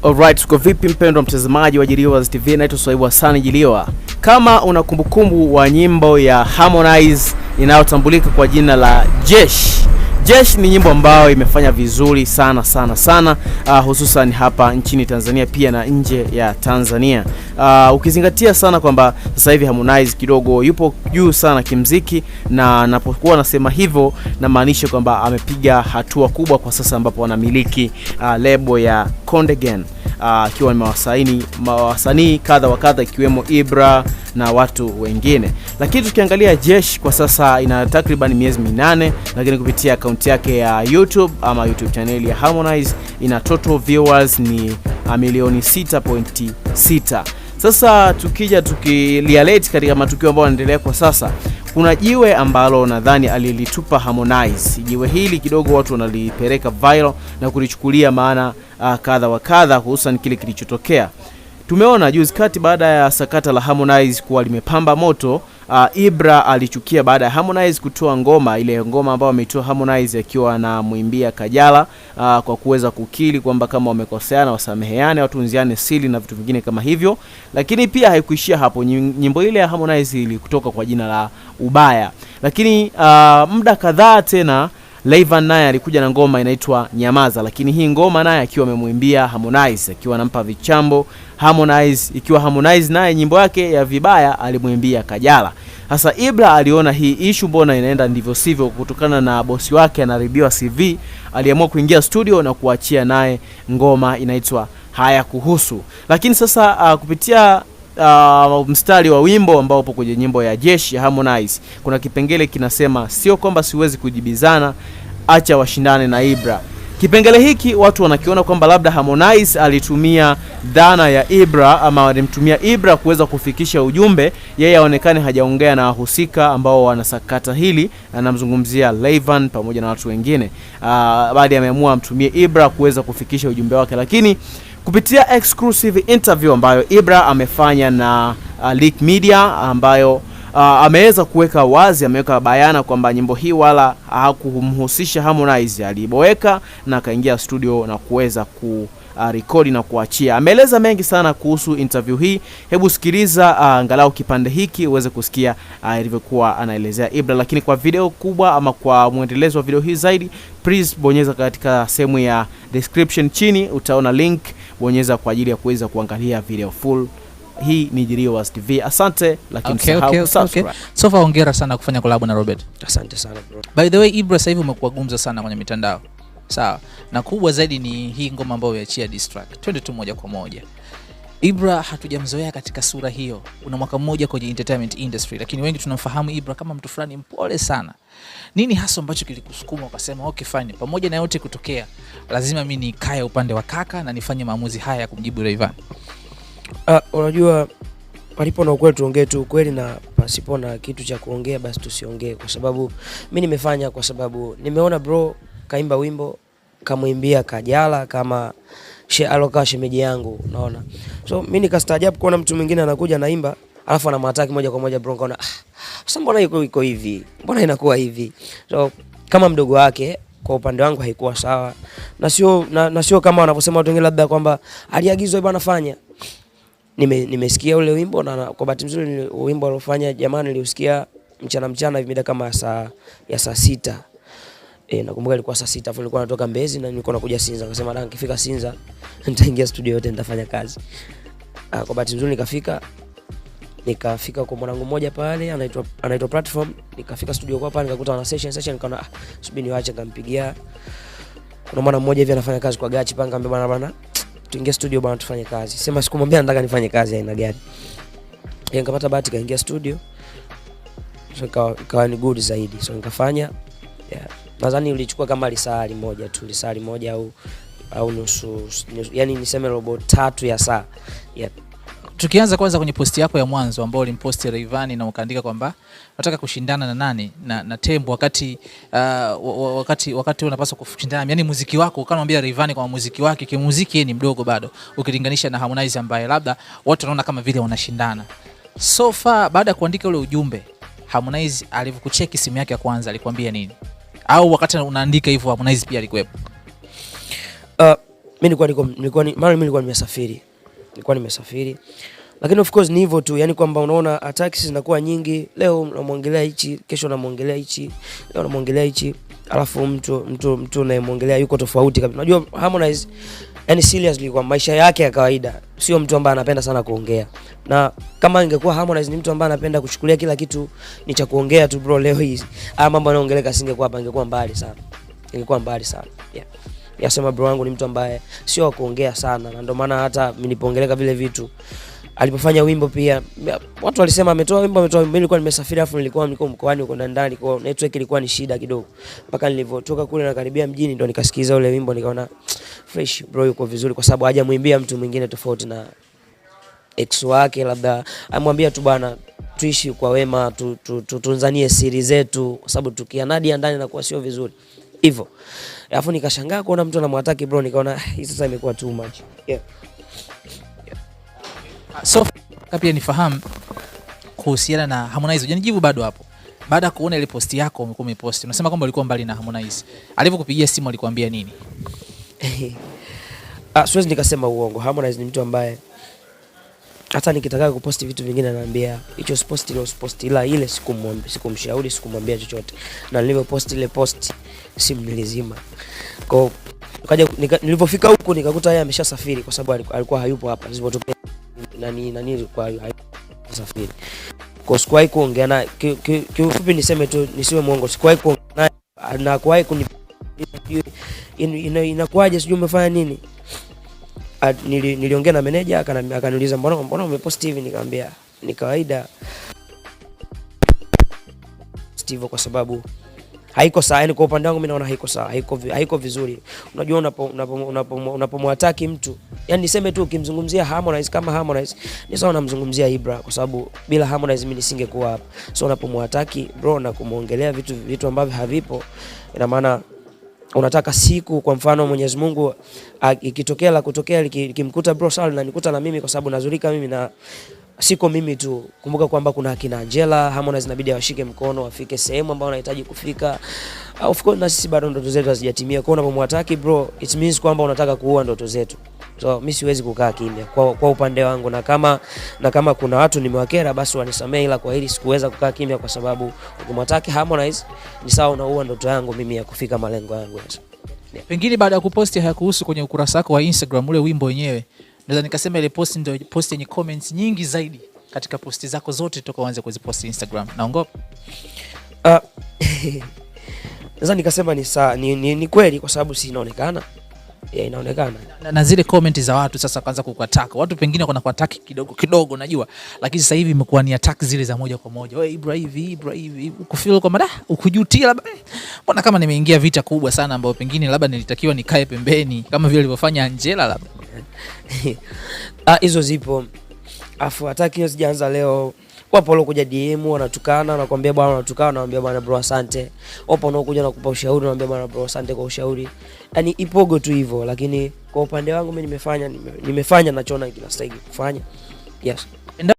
Alright, tuko vipi mpendwa mtazamaji wa JIRIWAS TV, naitwa RAYVANNY JIRIWA. Kama una kumbukumbu wa nyimbo ya Harmonize inayotambulika kwa jina la Jeshi. Jeshi ni nyimbo ambayo imefanya vizuri sana hususan hapa nchini Tanzania pia na nje ya Tanzania. Ukizingatia sana kwamba sasa hivi Harmonize kidogo yupo juu sana kimziki, na napokuwa nasema hivyo na maanisha kwamba amepiga hatua kubwa kwa sasa ambapo anamiliki lebo ya Konde Gang, akiwa ni wasanii kadha wa kadha ikiwemo IBBRA na watu wengine. Lakini tukiangalia Jeshi kwa sasa ina takriban miezi 8, lakini kupitia account yake ya YouTube ama YouTube channel ya Harmonize ina total viewers ni milioni 6.6. Sasa tukija tukilialate katika matukio ambayo yanaendelea kwa sasa, kuna jiwe ambalo nadhani alilitupa Harmonize. Jiwe hili kidogo watu wanalipeleka viral na kulichukulia maana kadha wa kadha hususan kile kilichotokea. Tumeona juzi kati baada ya sakata la Harmonize kuwa limepamba moto, IBBRA alichukia baada ya Harmonize kutoa ngoma, ile ngoma ambayo ameitoa Harmonize akiwa na muimbia Kajala, kwa kuweza kukiri kwamba kama wamekoseana wasameheane, watunziane siri na vitu vingine kama hivyo. Lakini pia haikuishia hapo, nyimbo ile ya Harmonize ilikutoka kwa jina la Ubaya. Lakini muda kadhaa tena RAYVANNY naye alikuja na ngoma inaitwa Nyamaza, lakini hii ngoma naye akiwa amemuimbia Harmonize, akiwa anampa vichambo Harmonize, ikiwa Harmonize naye nyimbo yake ya Vibaya alimuimbia Kajala. Sasa IBBRA aliona hii issue mbona inaenda ndivyo sivyo, kutokana na bosi wake anaribiwa CV, aliamua kuingia studio na kuachia naye ngoma inaitwa Haya Kuhusu. Lakini sasa kupitia mstari wa wimbo ambao upo kwenye nyimbo ya Jeshi ya Harmonize, kuna kipengele kinasema sio kwamba siwezi kujibizana, acha washindane na IBBRA. Kipengele hiki watu wanakiona kwamba labda Harmonize alitumia dhana ya IBBRA ama alimtumia IBBRA kuweza kufikisha ujumbe, yeye aonekane hajaongea na wahusika ambao wanasakata hili, anamzungumzia RAYVANNY pamoja na watu wengine. Baada ameamua amtumie IBBRA kuweza kufikisha ujumbe wake, lakini kupitia exclusive interview ambayo IBBRA amefanya na Leak Media, ambayo ameweza kuweka wazi, ameweka bayana kwamba nyimbo hii wala hakumhusisha Harmonize, aliboeka na akaingia studio na kuweza kurekodi na kuachia. Ameeleza mengi sana kuhusu interview hii. Hebu sikiliza angalau kipande hiki uweze kusikia ilivyokuwa anaelezea IBBRA. Lakini kwa video kubwa ama kwa muendelezo wa video hii zaidi, please bonyeza katika sehemu ya description chini, utaona link, bonyeza kwa ajili ya kuweza kuangalia video full. Hii ni JIRIWAS TV. Asante, lakini subscribe. So far hongera sana kufanya collab na Robert. Asante sana bro. By the way, IBBRA sasa hivi umekuwa gumza sana kwenye mitandao. Sawa. Na kubwa zaidi ni hii ngoma ambayo umeachia diss track. Twende tu moja kwa moja. IBBRA hatujamzoea katika sura hiyo. Una mwaka mmoja kwenye entertainment industry, lakini wengi tunamfahamu IBBRA kama mtu fulani mpole sana. Nini hasa ambacho kilikusukuma ukasema okay fine, pamoja na yote kutokea, lazima mimi nikae upande wa kaka na nifanye maamuzi haya ya kumjibu RAYVANNY? Unajua palipo na ukweli tuongee tu ukweli, na pasipo na kitu cha kuongea basi tusiongee, kwa sababu mimi nimefanya kwa sababu nimeona bro kaimba wimbo kamuimbia Kajala kama aloka shemeji yangu, unaona. So mimi nikastaajabu kuona mtu mwingine anakuja naimba alafu anamwataki moja kwa moja bro, nikaona sasa mbona iko hivi, mbona inakuwa hivi. So kama mdogo wake kwa upande wangu haikuwa sawa, na sio kama wanavyosema watu wengine labda kwamba aliagizwa bwana fanya. Nimesikia ule wimbo, na kwa bahati nzuri wimbo alofanya jamani niliusikia mchana hivi mida kama ya saa 6. Nakumbuka ilikuwa saa 6, afu nilikuwa natoka Mbezi na nilikuwa nakuja Sinza, akasema na nikifika Sinza nitaingia studio yote nitafanya kazi. Kwa bahati nzuri nikafika kwa mwanangu mmoja pale anaitwa Platform, nikafika studio kwa pale nikakuta na session nikaona subiri niache nikampigia. Kuna mwana mmoja hivi anafanya kazi kwa Gachi panga, nikamwambia bwana tuingie studio bwana tufanye kazi. Sema sikumwambia nataka nifanye kazi aina gani. Nikapata bahati kaingia studio. So ikawa ni good zaidi. So nikafanya. Nadhani ulichukua kama lisali moja au nusu, yani niseme robo 3 ya saa. Tukianza kwanza kwenye posti yako ya mwanzo ambao ulimposti RAYVANNY na ukaandika kwamba unataka kushindana na nani na Tembo, wakati unapaswa kushindana, yani muziki wako ukamwambia RAYVANNY kwa muziki wake kimuziki ni mdogo bado ukilinganisha na Harmonize ambaye labda watu wanaona kama vile wanashindana. So far baada ya kuandika ule ujumbe, Harmonize alivyokucheki simu yake ya kwanza alikwambia nini? Au wakati unaandika hivyo Harmonize pia alikuwepo? mimi nilikuwa nimesafiri. Lakini of course ni hivyo tu, yani kwamba unaona attacks zinakuwa nyingi, leo unamwongelea hichi, kesho unamwongelea hichi, leo unamwongelea hichi, alafu mtu unayemwongelea yuko tofauti kabisa. Unajua Harmonize yani seriously kwa maisha yake ya kawaida sio mtu ambaye anapenda sana kuongea. Na kama ingekuwa Harmonize ni mtu ambaye anapenda kuchukulia kila kitu ni cha kuongea tu bro, leo hii mambo yanaongeleka singekuwa hapa, ingekuwa mbali sana. Yeah. Yasema bro wangu ni mtu ambaye sio wa kuongea sana, na ndio maana hata nilipoongeleka vile vitu alipofanya wimbo pia watu walisema ametoa wimbo. Mimi nilikuwa nimesafiri afu nilikuwa mkoani huko ndani, kwa network ilikuwa ni shida kidogo. Mpaka nilivotoka kule na karibia mjini ndo nikasikiza ule wimbo, nikaona fresh bro yuko vizuri, kwa sababu hajamuimbia mtu mwingine tofauti na ex wake. Labda amwambia tu bana tuishi kwa wema, tutunzanie siri zetu, kwa sababu tukianadi ndani na kuwa sio vizuri hivyo. Alafu nikashangaa kuona mtu anamwataki bro, nikaona hii sasa imekuwa too much. Yeah. So pia nifahamu kuhusiana na Harmonize. Hujanijibu bado hapo. Baada ya kuona ile post yako umekuwa umepost, unasema kwamba ulikuwa mbali na Harmonize. Alivyokupigia simu alikwambia nini? Siwezi nikasema uongo. Harmonize ni mtu ambaye hata nikitaka kuposti vitu vingine ananiambia hicho post ile post, ila ile sikumshauri, sikumwambia chochote. Na nilipopost ile post simu nilizima. Kwa kaja nilipofika huko nikakuta yeye ameshasafiri, kwa sababu alikuwa hayupo hapa. Nilipotokea nani kwa safari. Kwa sikuwahi kuongea naye. Kiufupi niseme tu nisiwe muongo, sikuwahi kuongea naye na kuwahi inakuaje sijui umefanya nini. Niliongea na manager akaniuliza mbona umepost hivi, nikamwambia ni kawaida Steve, kwa sababu haiko sawa. Yani kwa upande wangu mimi naona haiko sawa, haiko vizuri. Unajua unapomwataki mtu, yani niseme tu ukimzungumzia Harmonize kama Harmonize ni sawa unamzungumzia IBBRA, kwa sababu bila Harmonize mimi nisingekuwa hapa. So unapomwataki bro na kumuongelea vitu ambavyo havipo, ina maana unataka siku, kwa mfano Mwenyezi Mungu ikitokea la kutokea likimkuta bro sawa na nikuta na mimi, kwa sababu nazurika mimi na siko mimi tu. Kumbuka kwamba kuna akina Angela, Harmonize inabidi washike mkono wafike sehemu ambayo wanahitaji kufika. Of course na sisi bado ndoto zetu hazijatimia. Kwa unapomwataki bro, it means kwamba unataka kuua ndoto zetu. So mimi siwezi kukaa kimya kwa upande wangu, na kama kuna watu nimewakera basi wanisamee, ila kwa hili sikuweza kukaa kimya, kwa sababu ukimwataki Harmonize ni sawa unaua ndoto yangu mimi ya kufika malengo yangu. Yeah. Pengine baada ya kuposti haya kuhusu kwenye ukurasa wako wa Instagram ule wimbo wenyewe, naweza nikasema ile post ndio post yenye comments nyingi zaidi katika posti zako zote toka uanze kuziposti Instagram. Naongopa? Naweza nikasema ni kweli, kwa sababu si inaonekana. Yeah, inaonekana. Na zile comment za watu sasa kwanza kukuataka. Watu pengine wanakuataki kidogo najua, lakini sasa hivi imekuwa ni attack zile za moja kwa moja. Wewe IBBRA hivi ukufeel kwamba ukujutia labda. Mbona kama nimeingia vita kubwa sana ambayo pengine labda nilitakiwa nikae pembeni kama vile alivyofanya Angela labda. Hizo zipo. Afu ataki hiyo sijaanza leo. Wapo walokuja DM wanatukana, nakwambia bwana wanatukana, naambia bwana bro asante. Wapo wanaokuja na kukupa ushauri, naambia bwana bro asante kwa ushauri. Yani ipogo tu hivyo, lakini kwa upande wangu mimi nimefanya nachoona kila stahili kufanya. Yes.